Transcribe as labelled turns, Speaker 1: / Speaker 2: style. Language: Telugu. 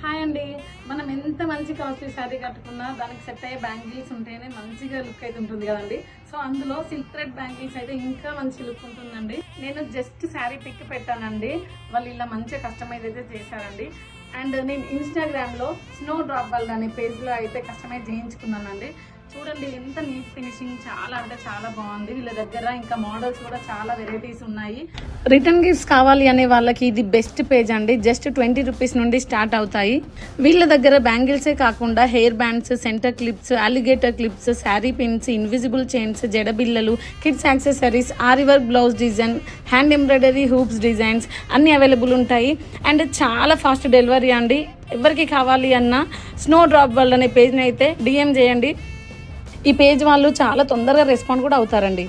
Speaker 1: హాయ్ అండి, మనం ఎంత మంచి కాస్ట్లీ శారీ కట్టుకున్నా దానికి సెట్ అయ్యే బ్యాంగిల్స్ ఉంటేనే మంచిగా లుక్ అయితే ఉంటుంది కదండి. సో అందులో సిల్క్ థ్రెడ్ బ్యాంగిల్స్ అయితే ఇంకా మంచి లుక్ ఉంటుందండి. నేను జస్ట్ శారీ పిక్ పెట్టానండి, వాళ్ళు ఇలా మంచిగా కస్టమైజ్ అయితే చేశారండి. అండ్ నేను ఇన్స్టాగ్రామ్లో స్నో డ్రాప్ వరల్డ్ అనే పేజ్లో అయితే కస్టమైజ్ చేయించుకున్నానండి. చూడండి ఎంత నీట్ ఫినిషింగ్, చాలా అంటే చాలా బాగుంది. వీళ్ళ దగ్గర ఇంకా మోడల్స్ కూడా చాలా వెరైటీస్ ఉన్నాయి. రిటర్న్ గిఫ్ట్స్ కావాలి అనే వాళ్ళకి ఇది బెస్ట్ పేజ్ అండి. జస్ట్ 20 రూపీస్ నుండి స్టార్ట్ అవుతాయి. వీళ్ళ దగ్గర బ్యాంగిల్సే కాకుండా hair bands, centre clips, alligator clips, sari pins, invisible chains, జడబిల్లలు, kids accessories, aari work blouse design, hand embroidery hoops designs అన్నీ అవైలబుల్ ఉంటాయి. అండ్ చాలా ఫాస్ట్ డెలివరీ అండి. ఎవరికి కావాలి అన్న స్నో డ్రాప్ వరల్డ్ అనే పేజ్ని అయితే డిఎం చేయండి. ఈ పేజ్ వాళ్ళు చాలా తొందరగా రెస్పాండ్ కూడా అవుతారండి.